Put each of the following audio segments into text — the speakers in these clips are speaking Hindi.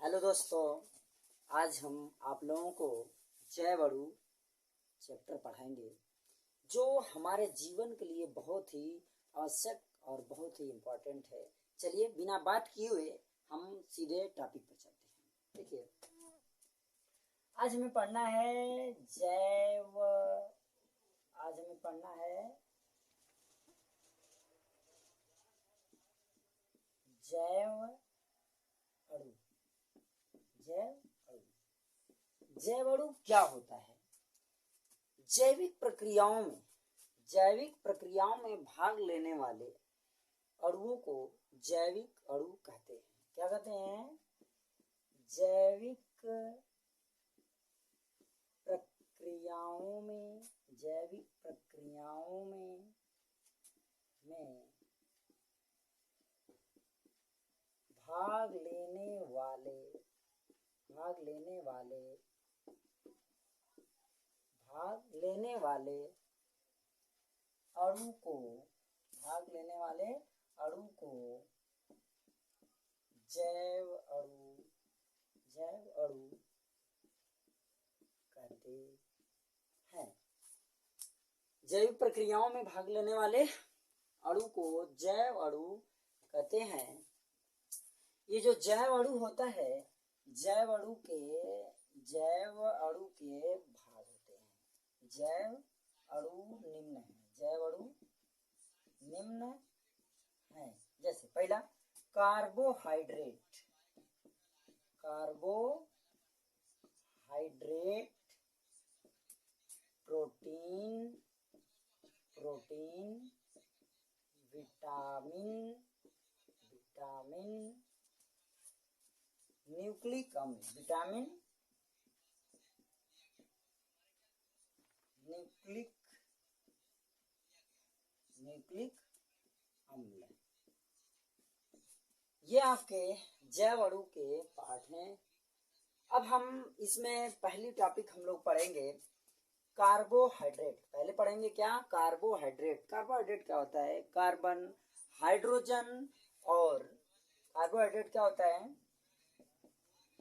हेलो दोस्तों, आज हम आप लोगों को जैव अणु चैप्टर पढ़ाएंगे जो हमारे जीवन के लिए बहुत ही आवश्यक और बहुत ही इम्पोर्टेंट है। चलिए बिना बात किए हुए हम सीधे टॉपिक पर चलते हैं। देखिए, आज हमें पढ़ना है आज हमें पढ़ना है जैव अणु। जैव अणु क्या होता है? जैविक प्रक्रियाओं में भाग लेने वाले अणुओं को जैविक अणु कहते हैं। क्या कहते हैं? जैविक प्रक्रियाओं में भाग लेने वाले अणु को जैव अणु कहते हैं। जैविक प्रक्रियाओं में भाग लेने वाले अणु को जैव अणु कहते हैं। ये जो जैव अणु होता है, जैव अणु के भाग होते हैं। जैव अणु निम्न है। जैसे पहला कार्बोहाइड्रेट, प्रोटीन, विटामिन, न्यूक्लिक अम्ल, ये आपके जैव अणु के पार्ट हैं। अब हम इसमें पहली टॉपिक हम लोग पढ़ेंगे कार्बोहाइड्रेट। पहले पढ़ेंगे क्या? कार्बोहाइड्रेट क्या होता है? कार्बन, हाइड्रोजन और कार्बोहाइड्रेट क्या होता है?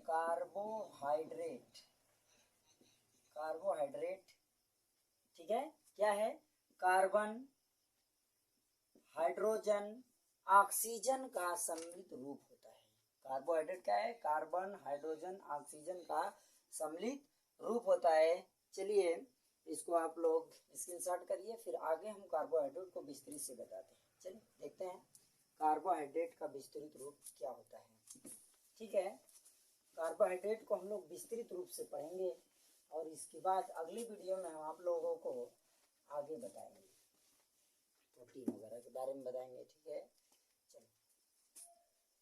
कार्बोहाइड्रेट ठीक है, क्या है? कार्बन, हाइड्रोजन, ऑक्सीजन का सम्मिलित रूप होता है। कार्बोहाइड्रेट क्या है? कार्बन, हाइड्रोजन, ऑक्सीजन का सम्मिलित रूप होता है। चलिए इसको आप लोग स्क्रीनशॉट करिए, फिर आगे हम कार्बोहाइड्रेट को विस्तृत से बताते हैं। चलिए देखते हैं कार्बोहाइड्रेट का विस्तृत रूप क्या होता है। ठीक है, कार्बोहाइड्रेट को हम लोग विस्तृत रूप से पढ़ेंगे और इसके बाद अगली वीडियो में हम आप लोगों को आगे बताएंगे, प्रोटीन वगैरह के बारे में बताएंगे। ठीक है, चलो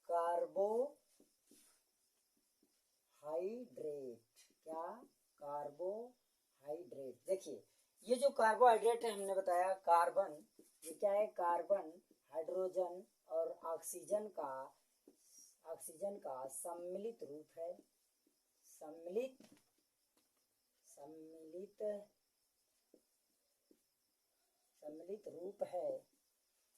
कार्बोहाइड्रेट क्या? कार्बोहाइड्रेट देखिए, ये जो कार्बोहाइड्रेट है हमने बताया कार्बन, ये क्या है? कार्बन, हाइड्रोजन और ऑक्सीजन का सम्मिलित रूप है। सम्मिलित रूप है।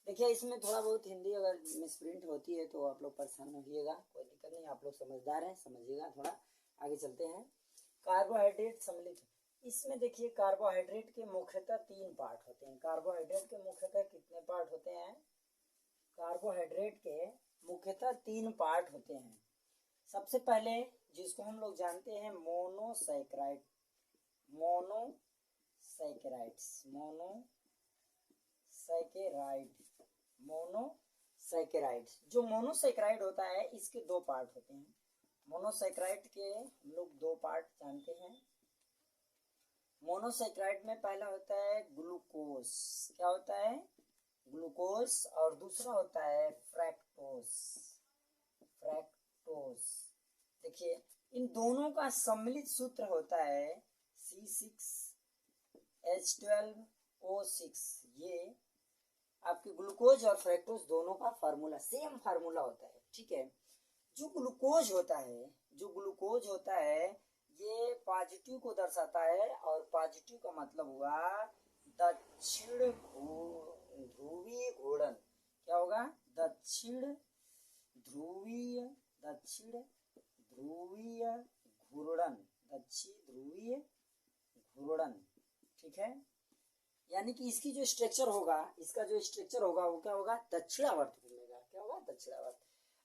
देखिए, इसमें थोड़ा बहुत हिंदी अगर मिसप्रिंट होती है तो आप लोग परेशान होइएगा, कोई दिक्कत नहीं, आप लोग समझदार हैं, समझिएगा। थोड़ा आगे चलते हैं। कार्बोहाइड्रेट सम्मिलित, इसमें देखिए कार्बोहाइड्रेट के मुख्यतः 3 पार्ट होते हैं। कार्बोहाइड्रेट के मुख्यतः कितने पार्ट होते हैं? कार्बोहाइड्रेट के मुख्यतः 3 पार्ट होते हैं। सबसे पहले जिसको हम लोग जानते हैं मोनोसैकेराइड, जो मोनोसैकेराइड होता है इसके 2 पार्ट होते हैं। मोनोसैकेराइड के हम लोग 2 पार्ट जानते हैं। मोनोसैकेराइड में पहला होता है ग्लूकोज, क्या होता है? ग्लूकोज, और दूसरा होता है फ्रैक्टोज। देखिए, इन दोनों का सम्मिलित सूत्र होता है C6H12O6। ये आपके ग्लूकोज और फ्रैक्टोज दोनों का फार्मूला सेम फार्मूला होता है। ठीक है, जो ग्लूकोज होता है ये पॉजिटिव को दर्शाता है, और पॉजिटिव का मतलब हुआ दक्षिण ध्रुवीय घूर्णन। क्या होगा? दक्षिण ध्रुवीय ध्रुवीय घूर्णन, दक्षिण ध्रुवीय घूर्णन, ठीक है। यानी कि इसकी जो स्ट्रक्चर होगा, इसका जो स्ट्रक्चर होगा वो क्या होगा, दक्षिणावर्त घूमेगा। क्या होगा, दक्षिणावर्त।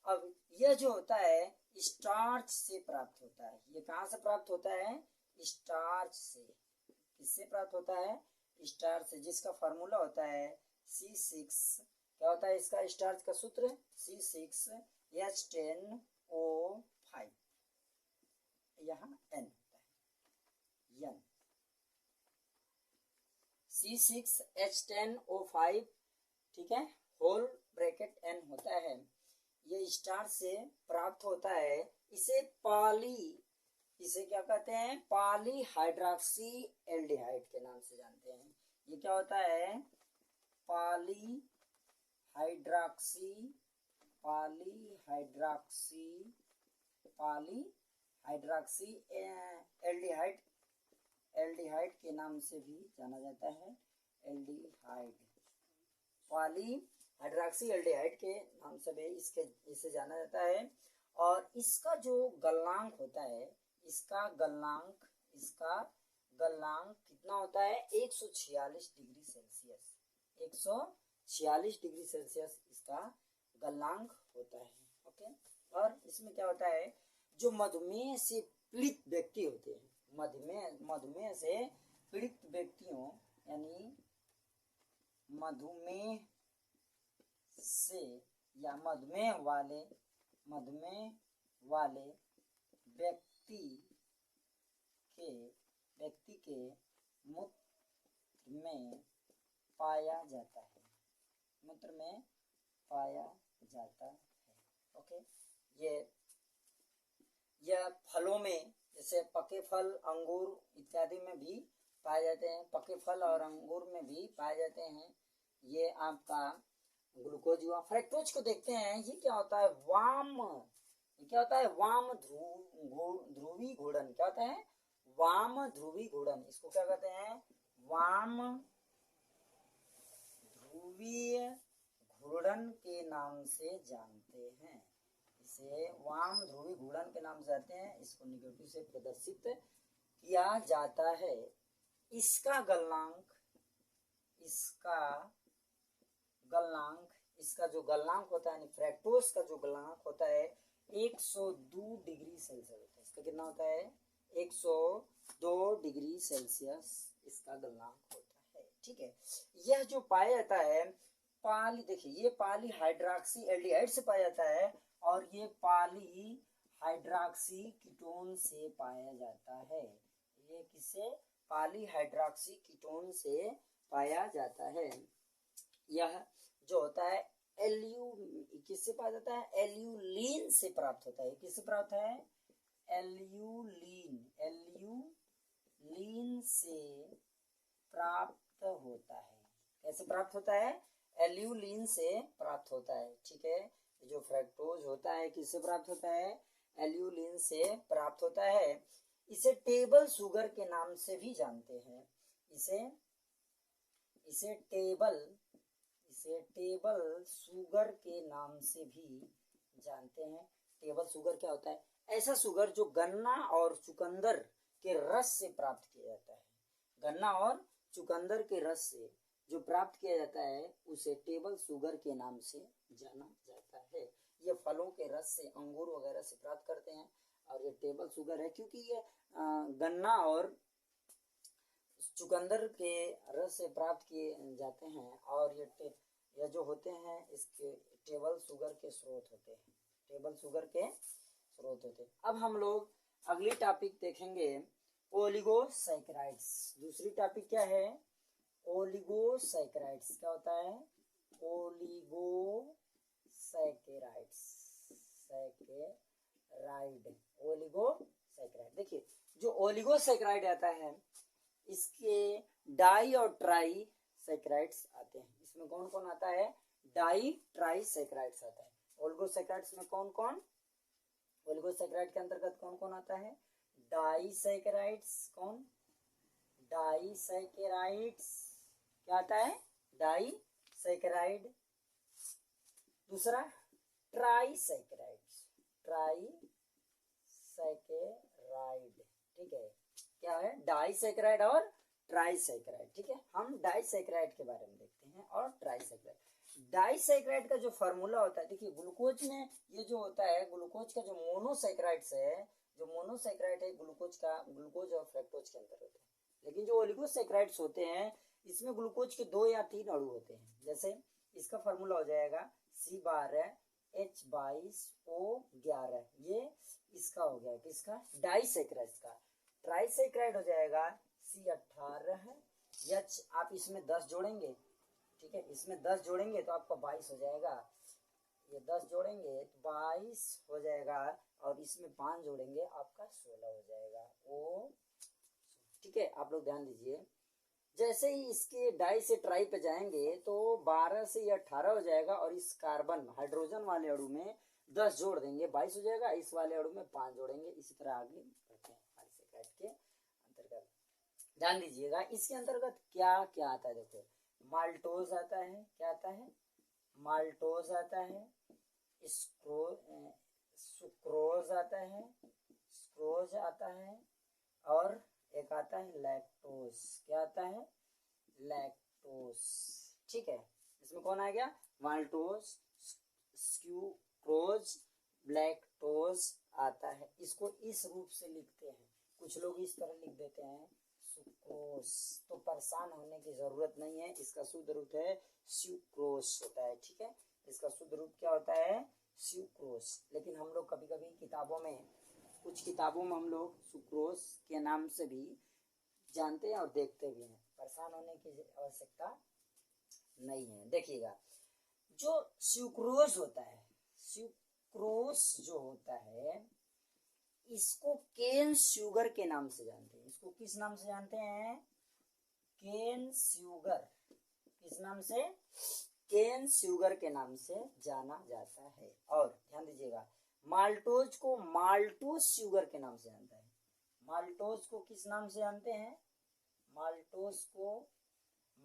अब यह जो होता है स्टार्च से प्राप्त होता है। ये कहाँ से प्राप्त होता है, स्टार्च से। किससे प्राप्त होता है, स्टार्च से, जिसका फार्मूला होता है C6। क्या होता है इसका स्टार्च का सूत्र, C6H10O5। यहाँ N होता है, N, C6H10O5, ठीक है, होल ब्रैकेट N होता है। ये स्टार्च से प्राप्त होता है। इसे क्या कहते हैं, पॉली हाइड्रोक्सी एल्डिहाइड के नाम से जानते हैं। ये क्या होता है, पॉली हाइड्रोक्सी एल्डिहाइड के नाम से भी जाना जाता है। एल्डिहाइड, पॉली हाइड्रोक्सी एल्डिहाइड के नाम से भी इसे जाना जाता है। और इसका जो गलनांक होता है, इसका गलनांक कितना होता है, 146 डिग्री सेल्सियस। 146 डिग्री सेल्सियस इसका गलनांक होता है। ओके। और इसमें क्या होता है, जो मधुमेह से पीड़ित व्यक्ति होते हैं, मधुमेह से पीड़ित व्यक्तियों, यानी मधुमेह से या मधुमेह वाले व्यक्ति के मूत्र में पाया जाता है। ओके। यह फलों में, जैसे पके फल, अंगूर इत्यादि में भी पाए जाते हैं। पके फल और अंगूर में भी पाए जाते हैं। ये आपका ग्लूकोज हुआ। फ्रक्टोज को देखते हैं, ये क्या होता है, वाम ध्रुवी घूर्णन। क्या होता है, वाम ध्रुवी घूर्णन। इसको क्या कहते हैं, वाम ध्रुवीय घूर्णन के नाम से जानते हैं। इसे वाम ध्रुवी घूर्णन के नाम से जानते हैं। इसको निगेटिव से प्रदर्शित किया जाता है। इसका जो गलनांक होता है, फ्रक्टोज का जो गलनांक होता है 102 डिग्री सेल्सियस होता है। इसका कितना होता है, 102 डिग्री सेल्सियस इसका गलनांक होता है। ठीक है। यह जो पाया जाता है देखिए, ये पॉली हाइड्रोक्सी एल्डिहाइड से पाया जाता है और ये पॉली हाइड्रोक्सी कीटोन से पाया जाता है। ये किससे, पॉली हाइड्रोक्सी कीटोन से पाया जाता है। यह जो होता है किससे पाया जाता है, एल्यूलीन से प्राप्त होता है। किससे प्राप्त है, एल्यूलीन से प्राप्त होता है। कैसे प्राप्त होता है, एल्यूलीन से प्राप्त होता है। ठीक है। जो फ्रक्टोज होता है किससे प्राप्त होता है, एल्यूलीन से प्राप्त होता है। इसे टेबल शुगर के नाम से भी जानते हैं। इसे टेबल शुगर के नाम से भी जानते हैं। टेबल शुगर क्या होता है, ऐसा शुगर जो गन्ना और चुकंदर के रस से प्राप्त किया जाता है। गन्ना और चुकंदर के रस से जो प्राप्त किया जाता है उसे टेबल शुगर के नाम से जाना जाता है। ये फलों के रस से, अंगूर वगैरह से प्राप्त करते हैं और ये टेबल शुगर है, क्योंकि ये गन्ना और चुकंदर के रस से प्राप्त किए जाते हैं और ये जो होते हैं इसके टेबल शुगर के स्रोत होते हैं। अब हम लोग अगली टॉपिक देखेंगे, ओलिगोसैकेराइड्स। दूसरी टॉपिक क्या है, ओलिगोसैकेराइड्स। क्या होता है, ओलिगोसैकेराइड। देखिए, जो ओलिगोसैकेराइड आता है इसके डाई और ट्राई सैकेराइड्स आते हैं। इसमें कौन कौन आता है, डाई ट्राई सैकेराइड्स आता है। ओलिगोसैकेराइड्स में कौन, ओलिगोसैकेराइड के अंतर्गत कौन कौन आता है, डाईसैकेराइड्स। डाईसैकेराइड्स क्या आता है, डाईसैकेराइड। दूसरा ट्राईसैकेराइड्स। डाइसैकेराइड, ठीक है। क्या है? डाइसैकेराइड और ट्राइसैकेराइड, ठीक है। हम डाइसैकेराइड के बारे में देखते हैं और ट्राइसैकेराइड। डाइसैकेराइड का जो फॉर्मूला होता है, देखिए ग्लूकोज में ये जो होता है, ग्लूकोज का जो मोनोसैकेराइड्स है, जो मोनोसैकेराइड है ग्लूकोज का, ग्लूकोज और फ्रक्टोज के अंदर होते हैं। लेकिन जो ओलिगोसैकेराइड्स होते हैं इसमें ग्लूकोज के 2 या 3 अणु होते हैं। जैसे इसका फॉर्मूला हो जाएगा C12H22O11, ये इसका हो गया, किसका? डाइसैकेराइड का। ट्राइसैकेराइड हो जाएगा C18H, आप इसमें 10 जोड़ेंगे, ठीक है, इसमें 10 जोड़ेंगे तो आपका 22 हो जाएगा। ये 10 जोड़ेंगे तो 22 हो जाएगा और इसमें 5 जोड़ेंगे आपका 16 हो जाएगा। ओ, ठीक है, आप लोग ध्यान दीजिए। जैसे ही इसके डाई से ट्राई पे जाएंगे तो 12 से ये 18 हो जाएगा और इस कार्बन हाइड्रोजन वाले अणु में 10 जोड़ देंगे, 22 हो जाएगा। इस वाले अणु में 5 जोड़ेंगे, इसी तरह आगे बढ़ते हैं डाइसैकेराइड के अंतर्गत। ध्यान दीजिएगा इसके अंतर्गत क्या क्या आता है। देखो माल्टोज आता है, क्या आता है? माल्टोज आता है, सुक्रोज आता है, स्क्रोज आता है और एक आता है लैक्टोज। क्या आता है? लैक्टोज, ठीक है। इसमें कौन आ गया? माल्टोज, स्क्रोज, लैक्टोज आता है। इसको इस रूप से लिखते हैं, कुछ लोग इस तरह लिख देते हैं सुक्रोज, तो परेशान होने की जरूरत नहीं है। इसका शुद्ध रूप है सुक्रोज होता है, ठीक है। इसका शुद्ध रूप क्या होता है? सुक्रोज। लेकिन हम लोग कभी कभी किताबों में, कुछ किताबों में हम लोग सुक्रोज के नाम से भी जानते हैं और देखते भी हैं। परेशान होने की आवश्यकता नहीं है। देखिएगा जो सुक्रोज होता है, सुक्रोज जो होता है इसको केन शुगर के नाम से जानते हैं। इसको किस नाम से जानते हैं? Cane sugar. किस नाम से? केन शुगर के नाम से जाना जाता है। और ध्यान दीजिएगा माल्टोज को माल्टोज शुगर के नाम से जानता है। माल्टोज को किस नाम से जानते हैं? माल्टोज को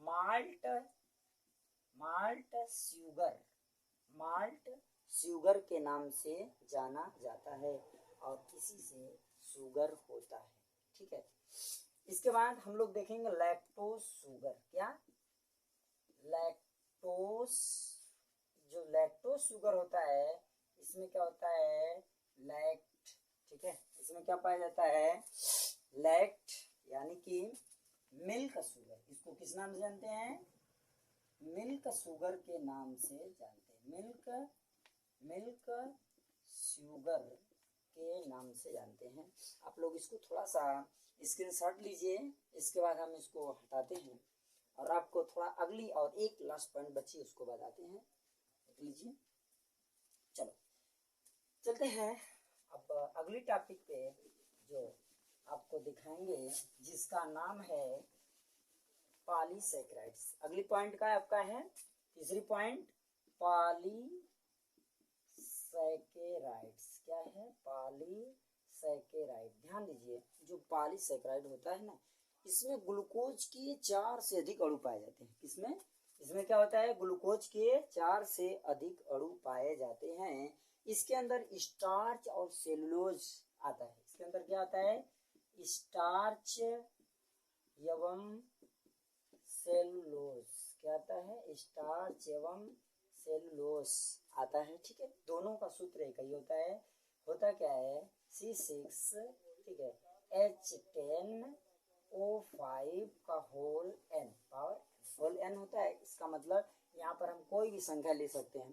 माल्ट शुगर, माल्ट शुगर के नाम से जाना जाता है और इसी से शुगर होता है, ठीक है। इसके बाद हम लोग देखेंगे लैक्टोज शुगर। क्या? लैक्टोज, जो लैक्टोज शुगर होता है इसमें क्या होता है? लैक्ट, ठीक है। इसमें क्या पाया जाता है? लैक्ट, यानी कि मिल्क शुगर। इसको किस नाम से जानते हैं? मिल्क शुगर के नाम से जानते हैं। मिल्क शुगर के नाम से जानते हैं। आप लोग इसको थोड़ा सा स्क्रीनशॉट लीजिए, इसके बाद हम इसको हटाते हैं और आपको थोड़ा अगली और एक लास्ट पॉइंट बची उसको बताते हैं। देख लीजिए, चलो चलते हैं अब अगली टॉपिक पे जो आपको दिखाएंगे, जिसका नाम है पॉलीसैकेराइड्स। अगली पॉइंट का आपका है तीसरी पॉइंट, पॉलीसैकेराइड्स। क्या है? पॉलीसैकेराइड। ध्यान दीजिए जो पॉलीसैकेराइड होता है ना, इसमें ग्लूकोज के 4 से अधिक अणु पाए जाते हैं। किसमें? इसमें क्या होता है? ग्लूकोज के 4 से अधिक अणु पाए जाते हैं। इसके अंदर स्टार्च और सेलुलोज आता है। इसके अंदर क्या आता है? स्टार्च एवं सेलुलोज। क्या आता है? स्टार्च एवं सेलुलोज आता है, ठीक है। दोनों का सूत्र एक ही होता है। होता क्या है? C6, ठीक है, H10O5 का whole n, power whole n होता है। इसका मतलब यहाँ पर हम कोई भी संख्या ले सकते हैं,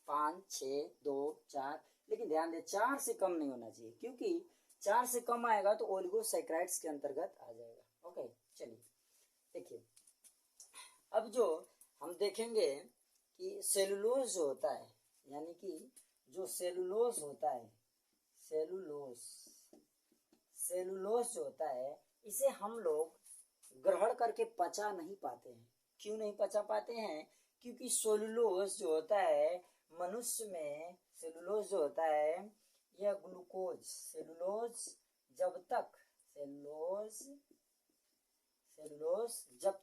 5, 6, 2, 4, लेकिन ध्यान दें 4 से कम नहीं होना चाहिए, क्योंकि 4 से कम आएगा तो ओलिगोसैकेराइड्स के अंतर्गत आ जाएगा। ओके, चलिए देखिए अब जो हम देखेंगे कि सेलुलोज जो होता है, यानी कि जो सेलुलोज होता है, सेलुलोज जो होता है इसे हम लोग ग्रहण करके पचा नहीं पाते हैं। क्यों नहीं पचा पाते हैं? क्योंकि सेलुलोज जो होता है मनुष्य में, सेलुलोज जो होता है यह ग्लूकोज, सेलुलोज जब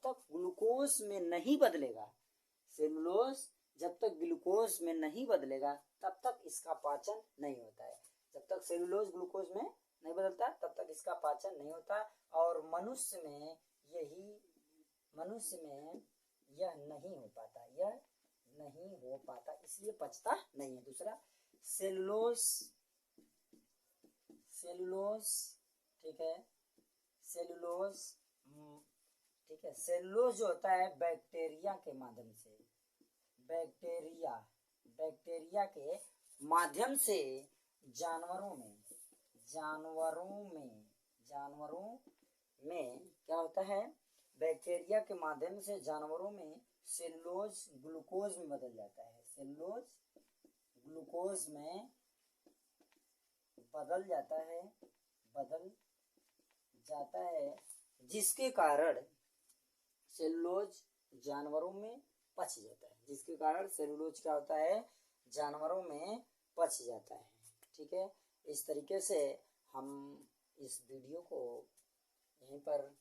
तक ग्लूकोज में नहीं बदलेगा, सेलुलोज जब तक ग्लूकोज में नहीं बदलेगा तब तक इसका पाचन नहीं होता है। जब तक सेलुलोज ग्लूकोज में नहीं बदलता तब तक इसका पाचन नहीं होता, और मनुष्य में यह नहीं हो पाता, इसलिए पचता नहीं है। दूसरा सेलुलोज, ठीक है, सेलुलोज जो होता है बैक्टीरिया के माध्यम से, बैक्टीरिया के माध्यम से जानवरों में क्या होता है, बैक्टीरिया के माध्यम से जानवरों में सेलुलोज ग्लूकोज में बदल जाता है, सेलुलोज ग्लूकोज में बदल जाता है, जिसके कारण सेलुलोज जानवरों में पच जाता है, जिसके कारण सेलुलोज क्या होता है, जानवरों में पच जाता है। ठीक है, इस तरीके से हम इस वीडियो को यहीं पर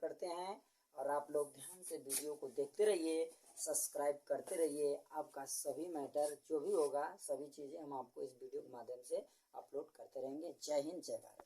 करते हैं, और आप लोग ध्यान से वीडियो को देखते रहिए, सब्सक्राइब करते रहिए। आपका सभी मैटर जो भी होगा, सभी चीज़ें हम आपको इस वीडियो के माध्यम से अपलोड करते रहेंगे। जय हिंद, जय भारत।